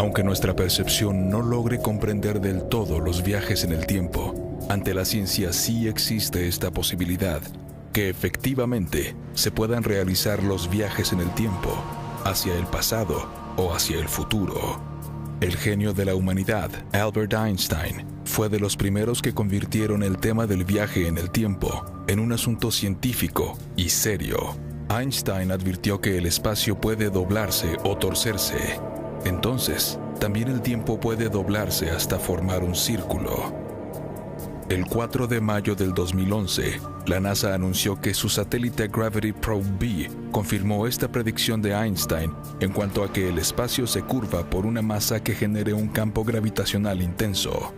Aunque nuestra percepción no logre comprender del todo los viajes en el tiempo, ante la ciencia sí existe esta posibilidad, que efectivamente se puedan realizar los viajes en el tiempo, hacia el pasado o hacia el futuro. El genio de la humanidad, Albert Einstein, fue de los primeros que convirtieron el tema del viaje en el tiempo en un asunto científico y serio. Einstein advirtió que el espacio puede doblarse o torcerse. Entonces, también el tiempo puede doblarse hasta formar un círculo. El 4 de mayo del 2011, la NASA anunció que su satélite Gravity Probe B confirmó esta predicción de Einstein en cuanto a que el espacio se curva por una masa que genere un campo gravitacional intenso.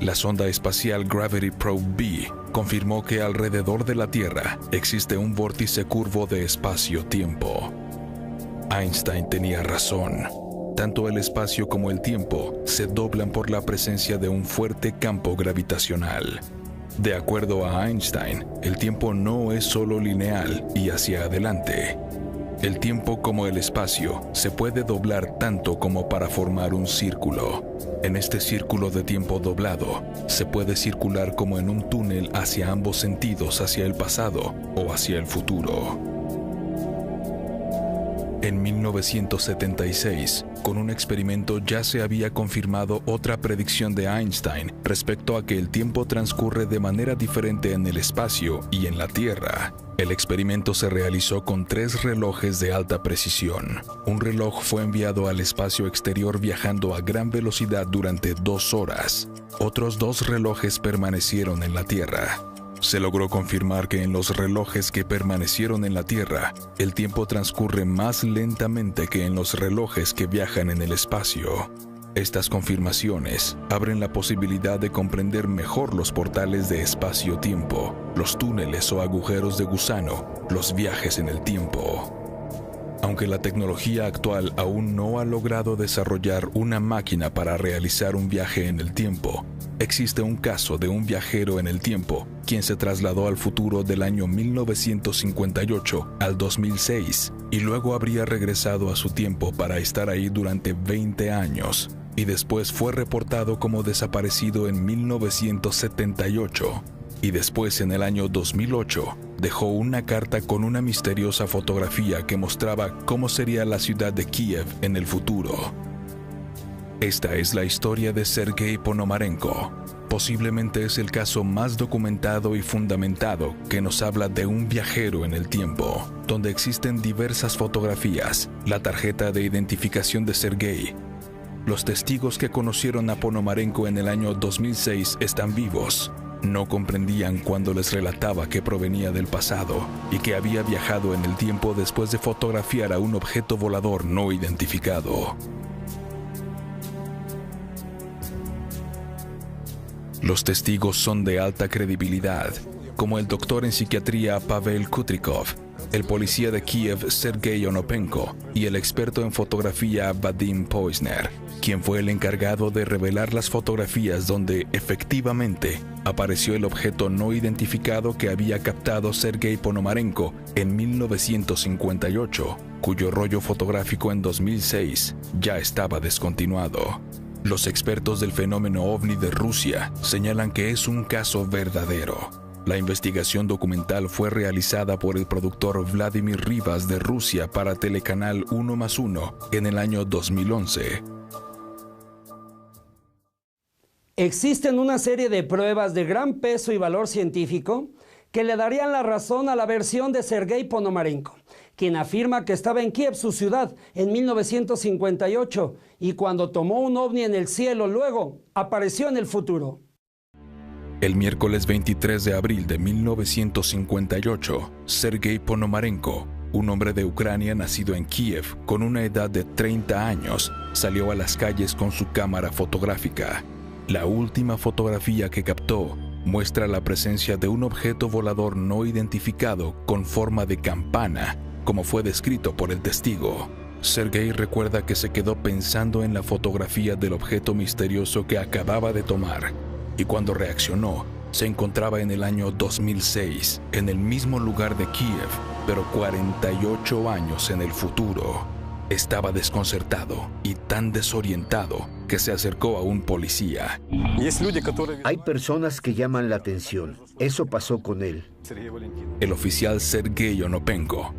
La sonda espacial Gravity Probe B confirmó que alrededor de la Tierra existe un vórtice curvo de espacio-tiempo. Einstein tenía razón. Tanto el espacio como el tiempo se doblan por la presencia de un fuerte campo gravitacional. De acuerdo a Einstein, el tiempo no es solo lineal y hacia adelante. El tiempo, como el espacio, se puede doblar tanto como para formar un círculo. En este círculo de tiempo doblado, se puede circular como en un túnel hacia ambos sentidos, hacia el pasado o hacia el futuro. En 1976, con un experimento ya se había confirmado otra predicción de Einstein respecto a que el tiempo transcurre de manera diferente en el espacio y en la Tierra. El experimento se realizó con 3 relojes de alta precisión. Un reloj fue enviado al espacio exterior viajando a gran velocidad durante 2 horas. Otros 2 relojes permanecieron en la Tierra. Se logró confirmar que en los relojes que permanecieron en la Tierra, el tiempo transcurre más lentamente que en los relojes que viajan en el espacio. Estas confirmaciones abren la posibilidad de comprender mejor los portales de espacio-tiempo, los túneles o agujeros de gusano, los viajes en el tiempo. Aunque la tecnología actual aún no ha logrado desarrollar una máquina para realizar un viaje en el tiempo, existe un caso de un viajero en el tiempo quien se trasladó al futuro del año 1958 al 2006 y luego habría regresado a su tiempo para estar ahí durante 20 años y después fue reportado como desaparecido en 1978 y después en el año 2008 dejó una carta con una misteriosa fotografía que mostraba cómo sería la ciudad de Kiev en el futuro. Esta es la historia de Sergei Ponomarenko. Posiblemente es el caso más documentado y fundamentado que nos habla de un viajero en el tiempo, donde existen diversas fotografías, la tarjeta de identificación de Sergei. Los testigos que conocieron a Ponomarenko en el año 2006 están vivos. No comprendían cuando les relataba que provenía del pasado y que había viajado en el tiempo después de fotografiar a un objeto volador no identificado. Los testigos son de alta credibilidad, como el doctor en psiquiatría Pavel Kutrikov, el policía de Kiev Sergei Onopenko y el experto en fotografía Vadim Poizner, quien fue el encargado de revelar las fotografías donde efectivamente apareció el objeto no identificado que había captado Sergei Ponomarenko en 1958, cuyo rollo fotográfico en 2006 ya estaba descontinuado. Los expertos del fenómeno OVNI de Rusia señalan que es un caso verdadero. La investigación documental fue realizada por el productor Vladimir Rivas de Rusia para Telecanal 1+1 en el año 2011. Existen una serie de pruebas de gran peso y valor científico que le darían la razón a la versión de Sergei Ponomarenko, quien afirma que estaba en Kiev, su ciudad, en 1958, y cuando tomó un ovni en el cielo, luego apareció en el futuro. El miércoles 23 de abril de 1958, Sergei Ponomarenko, un hombre de Ucrania nacido en Kiev con una edad de 30 años, salió a las calles con su cámara fotográfica. La última fotografía que captó muestra la presencia de un objeto volador no identificado con forma de campana, como fue descrito por el testigo. Sergei recuerda que se quedó pensando en la fotografía del objeto misterioso que acababa de tomar, y cuando reaccionó, se encontraba en el año 2006, en el mismo lugar de Kiev, pero 48 años en el futuro. Estaba desconcertado y tan desorientado que se acercó a un policía. Hay personas que llaman la atención. Eso pasó con él. El oficial Sergei Onopenko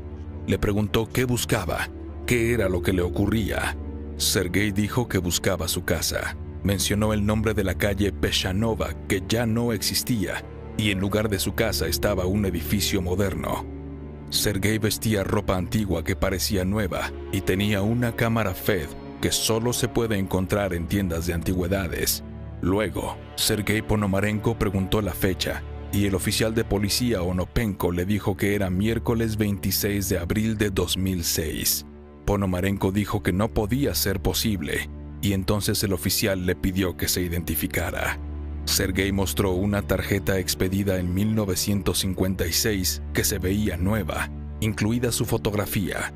le preguntó qué buscaba, qué era lo que le ocurría. Sergei dijo que buscaba su casa. Mencionó el nombre de la calle Peshanova, que ya no existía, y en lugar de su casa estaba un edificio moderno. Sergei vestía ropa antigua que parecía nueva y tenía una cámara FED que solo se puede encontrar en tiendas de antigüedades. Luego, Sergei Ponomarenko preguntó la fecha y el oficial de policía Onopenko le dijo que era miércoles 26 de abril de 2006. Ponomarenko dijo que no podía ser posible y entonces el oficial le pidió que se identificara. Sergei mostró una tarjeta expedida en 1956 que se veía nueva, incluida su fotografía.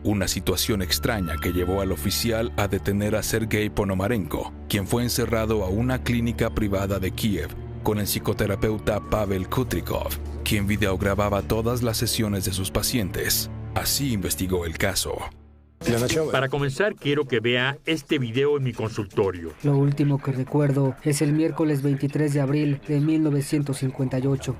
Una situación extraña que llevó al oficial a detener a Sergei Ponomarenko, quien fue encerrado a una clínica privada de Kiev con el psicoterapeuta Pavel Kutrikov, quien videogrababa todas las sesiones de sus pacientes. Así investigó el caso. Para comenzar, quiero que vea este video en mi consultorio. Lo último que recuerdo es el miércoles 23 de abril de 1958.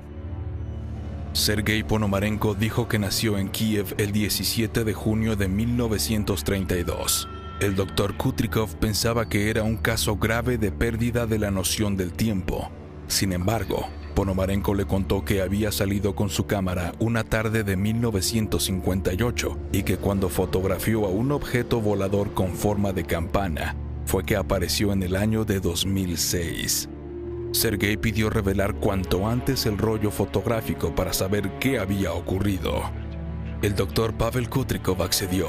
Sergei Ponomarenko dijo que nació en Kiev el 17 de junio de 1932. El doctor Kutrikov pensaba que era un caso grave de pérdida de la noción del tiempo. Sin embargo, Ponomarenko le contó que había salido con su cámara una tarde de 1958 y que cuando fotografió a un objeto volador con forma de campana, fue que apareció en el año de 2006. Sergei pidió revelar cuanto antes el rollo fotográfico para saber qué había ocurrido. El doctor Pavel Kutrikov accedió,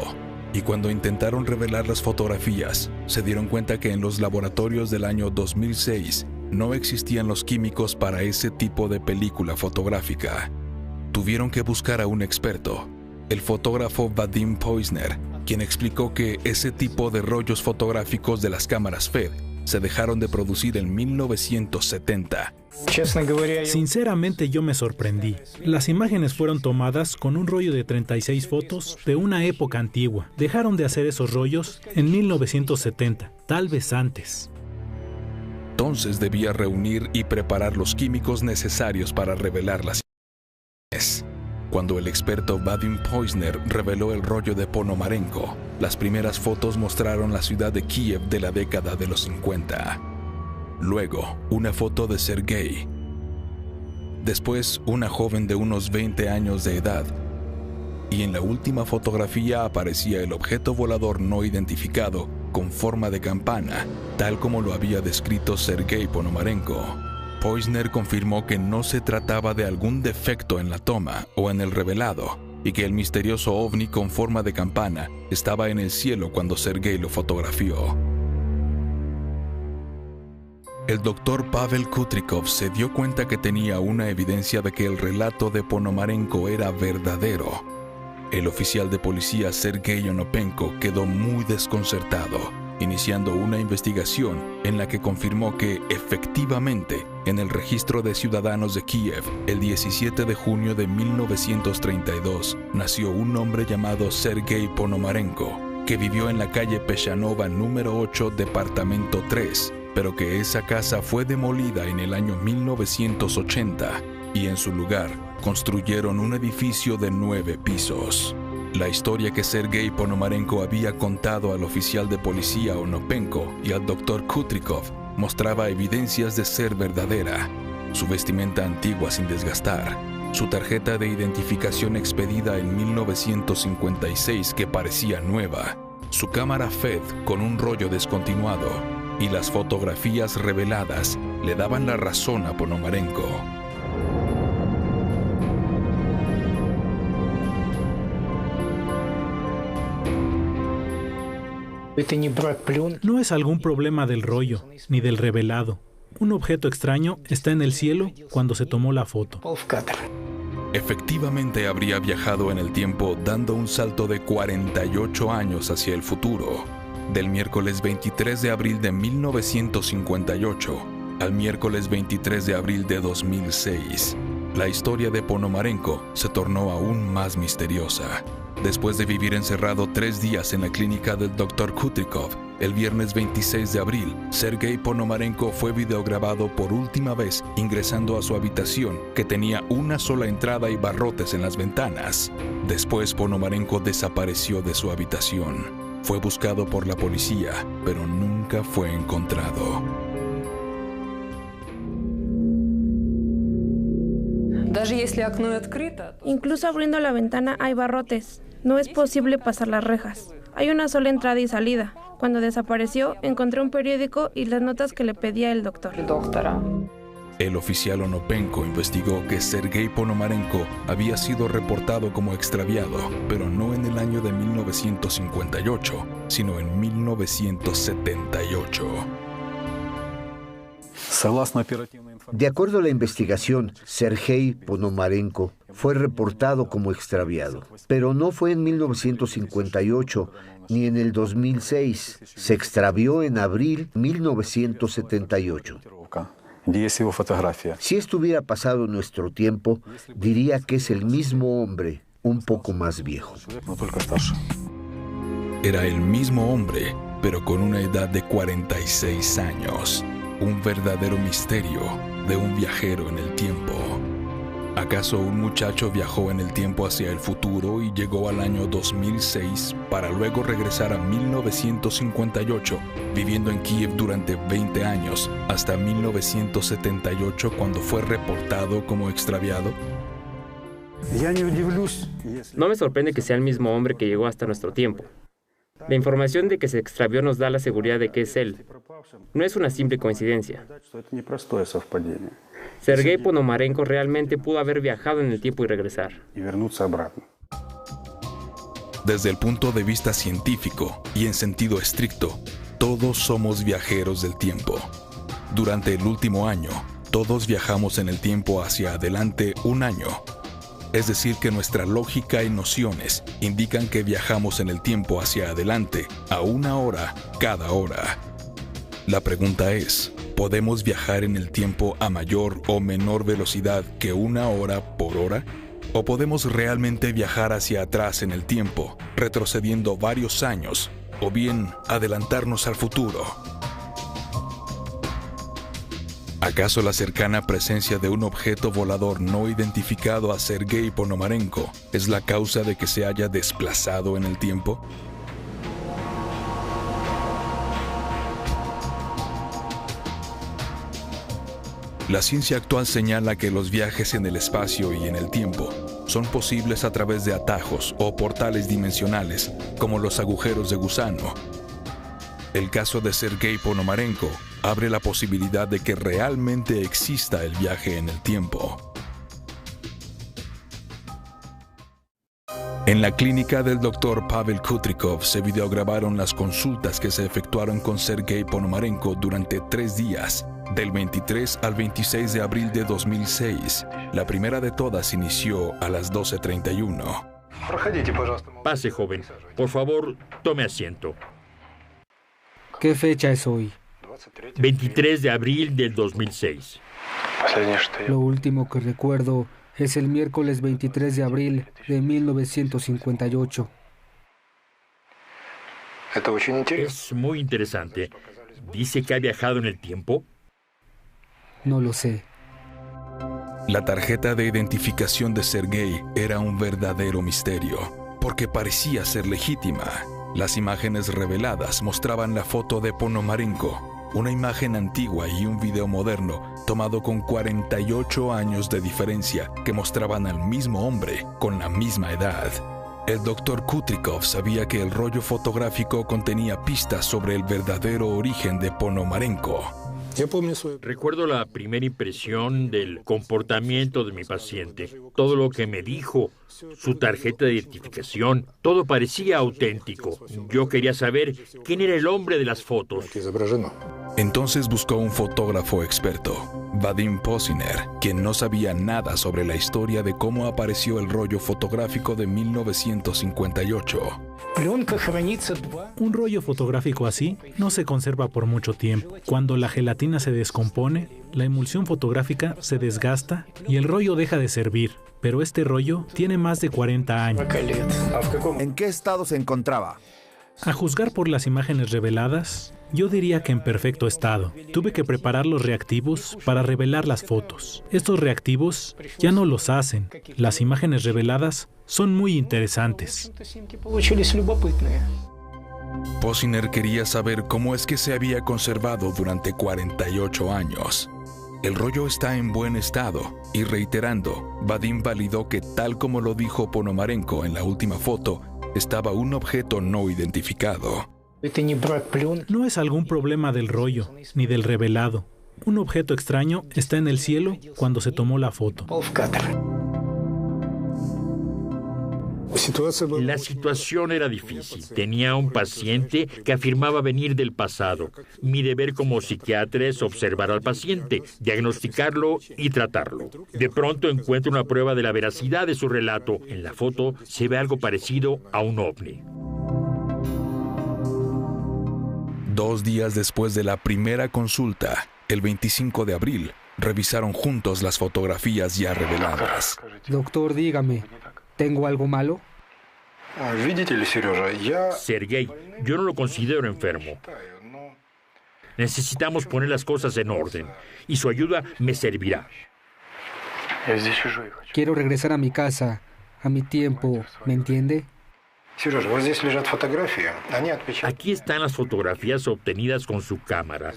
y cuando intentaron revelar las fotografías, se dieron cuenta que en los laboratorios del año 2006 no existían los químicos para ese tipo de película fotográfica. Tuvieron que buscar a un experto, el fotógrafo Vadim Poizner, quien explicó que ese tipo de rollos fotográficos de las cámaras FED se dejaron de producir en 1970. Sinceramente yo me sorprendí. Las imágenes fueron tomadas con un rollo de 36 fotos de una época antigua. Dejaron de hacer esos rollos en 1970, tal vez antes. Entonces debía reunir y preparar los químicos necesarios para revelar las imágenes. Cuando el experto Vadim Poizner reveló el rollo de Ponomarenko, las primeras fotos mostraron la ciudad de Kiev de la década de los 50. Luego, una foto de Sergei. Después, una joven de unos 20 años de edad. Y en la última fotografía aparecía el objeto volador no identificado con forma de campana, tal como lo había descrito Sergei Ponomarenko. Poizner confirmó que no se trataba de algún defecto en la toma o en el revelado, y que el misterioso ovni con forma de campana estaba en el cielo cuando Sergei lo fotografió. El doctor Pavel Kutrikov se dio cuenta que tenía una evidencia de que el relato de Ponomarenko era verdadero. El oficial de policía Sergei Onopenko quedó muy desconcertado, iniciando una investigación en la que confirmó que, efectivamente, en el registro de ciudadanos de Kiev, el 17 de junio de 1932, nació un hombre llamado Sergei Ponomarenko, que vivió en la calle Peshanova número 8, departamento 3, pero que esa casa fue demolida en el año 1980 y en su lugar construyeron un edificio de 9 pisos. La historia que Sergei Ponomarenko había contado al oficial de policía Onopenko y al doctor Kutrikov mostraba evidencias de ser verdadera. Su vestimenta antigua sin desgastar, su tarjeta de identificación expedida en 1956 que parecía nueva, su cámara FED con un rollo descontinuado y las fotografías reveladas le daban la razón a Ponomarenko. No es algún problema del rollo, ni del revelado. Un objeto extraño está en el cielo cuando se tomó la foto. Efectivamente habría viajado en el tiempo dando un salto de 48 años hacia el futuro, del miércoles 23 de abril de 1958 al miércoles 23 de abril de 2006. La historia de Ponomarenko se tornó aún más misteriosa. Después de vivir encerrado 3 días en la clínica del Dr. Kutrikov, el viernes 26 de abril, Sergei Ponomarenko fue videograbado por última vez ingresando a su habitación, que tenía una sola entrada y barrotes en las ventanas. Después, Ponomarenko desapareció de su habitación. Fue buscado por la policía, pero nunca fue encontrado. Incluso abriendo la ventana hay barrotes. No es posible pasar las rejas. Hay una sola entrada y salida. Cuando desapareció, encontré un periódico y las notas que le pedía el doctor. El oficial Onopenko investigó que Sergei Ponomarenko había sido reportado como extraviado, pero no en el año de 1958, sino en 1978. De acuerdo a la investigación, Sergei Ponomarenko fue reportado como extraviado, pero no fue en 1958 ni en el 2006. Se extravió en abril de 1978. Si estuviera pasado nuestro tiempo, diría que es el mismo hombre, un poco más viejo. Era el mismo hombre, pero con una edad de 46 años. Un verdadero misterio de un viajero en el tiempo. ¿Acaso un muchacho viajó en el tiempo hacia el futuro y llegó al año 2006 para luego regresar a 1958, viviendo en Kiev durante 20 años, hasta 1978 cuando fue reportado como extraviado? No me sorprende que sea el mismo hombre que llegó hasta nuestro tiempo. La información de que se extravió nos da la seguridad de que es él. No es una simple coincidencia. Sergei Ponomarenko realmente pudo haber viajado en el tiempo y regresar. Desde el punto de vista científico y en sentido estricto, todos somos viajeros del tiempo. Durante el último año, todos viajamos en el tiempo hacia adelante un año. Es decir, que nuestra lógica y nociones indican que viajamos en el tiempo hacia adelante a 1 hora cada hora. La pregunta es, ¿podemos viajar en el tiempo a mayor o menor velocidad que 1 hora por hora? ¿O podemos realmente viajar hacia atrás en el tiempo, retrocediendo varios años, o bien adelantarnos al futuro? ¿Acaso la cercana presencia de un objeto volador no identificado a Sergei Ponomarenko es la causa de que se haya desplazado en el tiempo? La ciencia actual señala que los viajes en el espacio y en el tiempo son posibles a través de atajos o portales dimensionales, como los agujeros de gusano. El caso de Sergei Ponomarenko abre la posibilidad de que realmente exista el viaje en el tiempo. En la clínica del Dr. Pavel Kutrikov se videograbaron las consultas que se efectuaron con Sergei Ponomarenko durante 3 días, del 23 al 26 de abril de 2006. La primera de todas inició a las 12:31. Pase, joven. Por favor, tome asiento. ¿Qué fecha es hoy? 23 de abril del 2006. Lo último que recuerdo es el miércoles 23 de abril de 1958. Es muy interesante. ¿Dice que ha viajado en el tiempo? No lo sé. La tarjeta de identificación de Sergei era un verdadero misterio, porque parecía ser legítima. Las imágenes reveladas mostraban la foto de Ponomarenko, una imagen antigua y un video moderno tomado con 48 años de diferencia que mostraban al mismo hombre con la misma edad. El Dr. Kutrikov sabía que el rollo fotográfico contenía pistas sobre el verdadero origen de Ponomarenko. Recuerdo la primera impresión del comportamiento de mi paciente. Todo lo que me dijo, su tarjeta de identificación, todo parecía auténtico. Yo quería saber quién era el hombre de las fotos. Entonces buscó un fotógrafo experto, Vadim Posiner, quien no sabía nada sobre la historia de cómo apareció el rollo fotográfico de 1958. Un rollo fotográfico así no se conserva por mucho tiempo. Cuando la gelatina se descompone, la emulsión fotográfica se desgasta y el rollo deja de servir. Pero este rollo tiene más de 40 años. ¿En qué estado se encontraba? A juzgar por las imágenes reveladas, yo diría que en perfecto estado. Tuve que preparar los reactivos para revelar las fotos. Estos reactivos ya no los hacen. Las imágenes reveladas son muy interesantes. Posiner quería saber cómo es que se había conservado durante 48 años. El rollo está en buen estado y, reiterando, Vadim validó que, tal como lo dijo Ponomarenko en la última foto, estaba un objeto no identificado. No es algún problema del rollo, ni del revelado. Un objeto extraño está en el cielo cuando se tomó la foto. La situación era difícil. Tenía un paciente que afirmaba venir del pasado. Mi deber como psiquiatra es observar al paciente, diagnosticarlo y tratarlo. De pronto encuentro una prueba de la veracidad de su relato. En la foto se ve algo parecido a un ovni. 2 días después de la primera consulta, el 25 de abril, revisaron juntos las fotografías ya reveladas. Doctor, dígame, ¿tengo algo malo? Sergei, yo no lo considero enfermo. Necesitamos poner las cosas en orden y su ayuda me servirá. Quiero regresar a mi casa, a mi tiempo, ¿me entiende? Aquí están las fotografías obtenidas con su cámara.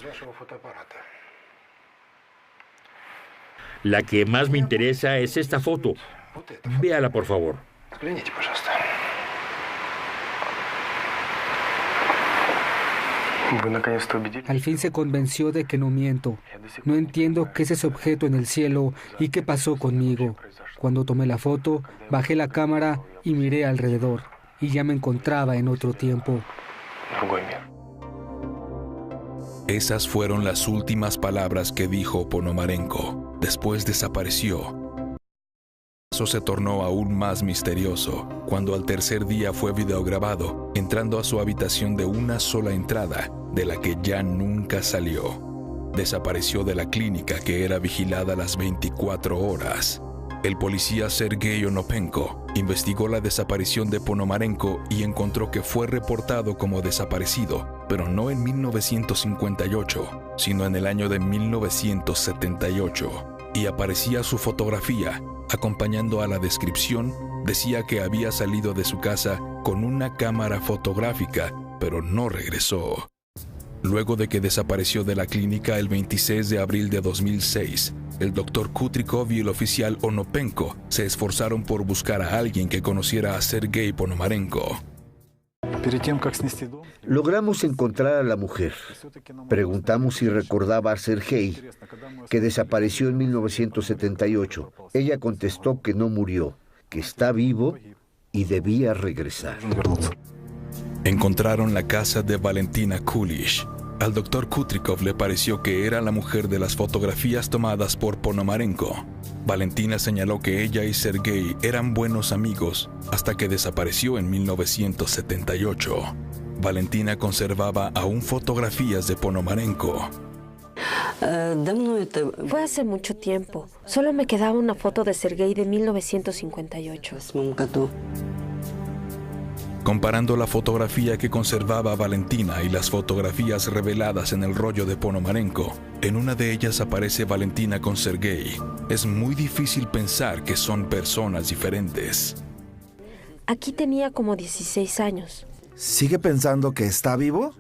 La que más me interesa es esta foto. Véala, por favor. Al fin se convenció de que no miento. No entiendo qué es ese objeto en el cielo y qué pasó conmigo. Cuando tomé la foto, bajé la cámara y miré alrededor. Y ya me encontraba en otro tiempo. Esas fueron las últimas palabras que dijo Ponomarenko. Después desapareció. Eso se tornó aún más misterioso cuando al tercer día fue videograbado entrando a su habitación de una sola entrada, de la que ya nunca salió. Desapareció de la clínica que era vigilada las 24 horas. El policía Sergei Onopenko investigó la desaparición de Ponomarenko y encontró que fue reportado como desaparecido, pero no en 1958, sino en el año de 1978. Y aparecía su fotografía. Acompañando a la descripción, decía que había salido de su casa con una cámara fotográfica, pero no regresó. Luego de que desapareció de la clínica el 26 de abril de 2006, el doctor Kutrikov y el oficial Onopenko se esforzaron por buscar a alguien que conociera a Sergei Ponomarenko. Logramos encontrar a la mujer. Preguntamos si recordaba a Sergei, que desapareció en 1978. Ella contestó que no murió, que está vivo y debía regresar. Encontraron la casa de Valentina Kulish. Al doctor Kutrikov le pareció que era la mujer de las fotografías tomadas por Ponomarenko. Valentina señaló que ella y Sergei eran buenos amigos hasta que desapareció en 1978. Valentina conservaba aún fotografías de Ponomarenko. Fue hace mucho tiempo. Solo me quedaba una foto de Sergei de 1958. Comparando la fotografía que conservaba Valentina y las fotografías reveladas en el rollo de Ponomarenko, en una de ellas aparece Valentina con Sergei. Es muy difícil pensar que son personas diferentes. Aquí tenía como 16 años. ¿Sigue pensando que está vivo?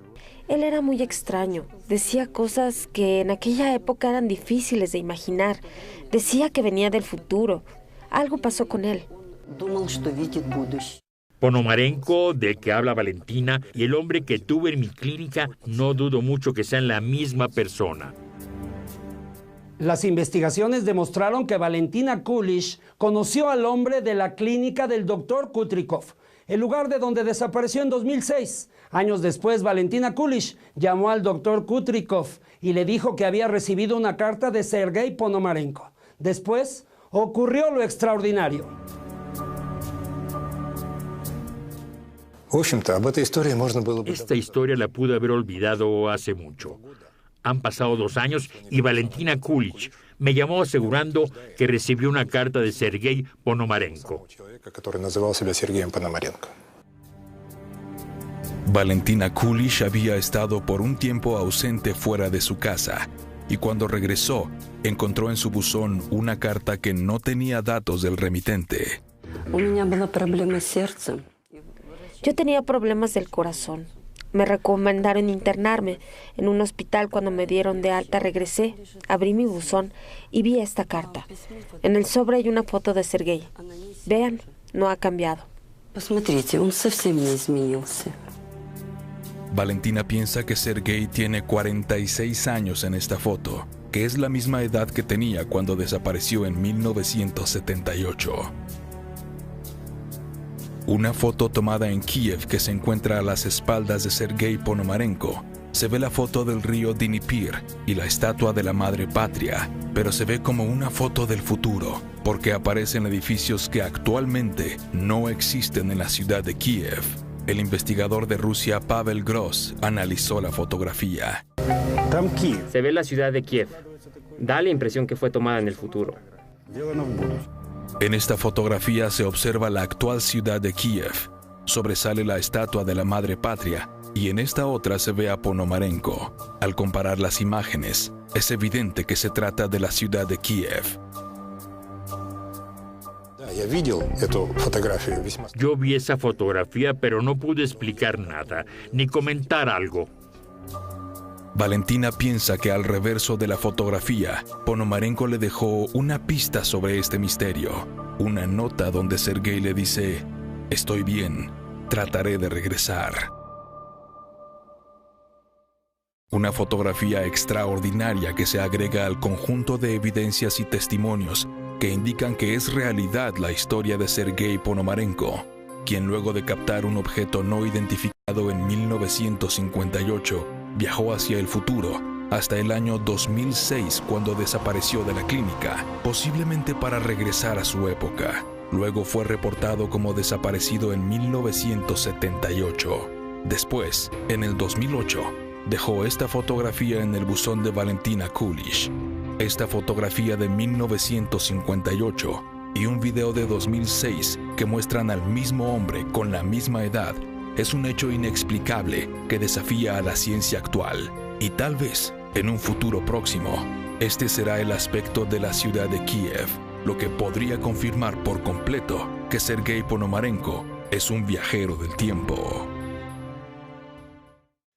Él era muy extraño. Decía cosas que en aquella época eran difíciles de imaginar. Decía que venía del futuro. Algo pasó con él. Ponomarenko, del que habla Valentina, y el hombre que tuve en mi clínica, no dudo mucho que sean la misma persona. Las investigaciones demostraron que Valentina Kulish conoció al hombre de la clínica del doctor Kutrikov, el lugar de donde desapareció en 2006. Años después, Valentina Kulish llamó al doctor Kutrikov y le dijo que había recibido una carta de Sergei Ponomarenko. Después, ocurrió lo extraordinario. Esta historia la pude haber olvidado hace mucho. Han pasado 2 años y Valentina Kulish me llamó asegurando que recibió una carta de Sergei Ponomarenko. Valentina Kulish había estado por un tiempo ausente fuera de su casa y cuando regresó, encontró en su buzón una carta que no tenía datos del remitente. Yo tenía problemas del corazón. Me recomendaron internarme en un hospital. Cuando me dieron de alta, regresé, abrí mi buzón y vi esta carta. En el sobre hay una foto de Sergei. Vean, no ha cambiado. Valentina piensa que Sergei tiene 46 años en esta foto, que es la misma edad que tenía cuando desapareció en 1978. Una foto tomada en Kiev que se encuentra a las espaldas de Sergei Ponomarenko. Se ve la foto del río Dnipro y la estatua de la Madre Patria, pero se ve como una foto del futuro, porque aparecen edificios que actualmente no existen en la ciudad de Kiev. El investigador de Rusia, Pavel Gross, analizó la fotografía. Se ve la ciudad de Kiev. Da la impresión que fue tomada en el futuro. En esta fotografía se observa la actual ciudad de Kiev. Sobresale la estatua de la Madre Patria y en esta otra se ve a Ponomarenko. Al comparar las imágenes, es evidente que se trata de la ciudad de Kiev. Yo vi esa fotografía, pero no pude explicar nada, ni comentar algo. Valentina piensa que al reverso de la fotografía, Ponomarenko le dejó una pista sobre este misterio. Una nota donde Sergei le dice: «Estoy bien, trataré de regresar». Una fotografía extraordinaria que se agrega al conjunto de evidencias y testimonios que indican que es realidad la historia de Sergei Ponomarenko, quien luego de captar un objeto no identificado en 1958, viajó hacia el futuro, hasta el año 2006 cuando desapareció de la clínica, posiblemente para regresar a su época. Luego fue reportado como desaparecido en 1978. Después, en el 2008, dejó esta fotografía en el buzón de Valentina Kulish. Esta fotografía de 1958 y un video de 2006 que muestran al mismo hombre con la misma edad es un hecho inexplicable que desafía a la ciencia actual. Y tal vez, en un futuro próximo, este será el aspecto de la ciudad de Kiev, lo que podría confirmar por completo que Sergei Ponomarenko es un viajero del tiempo.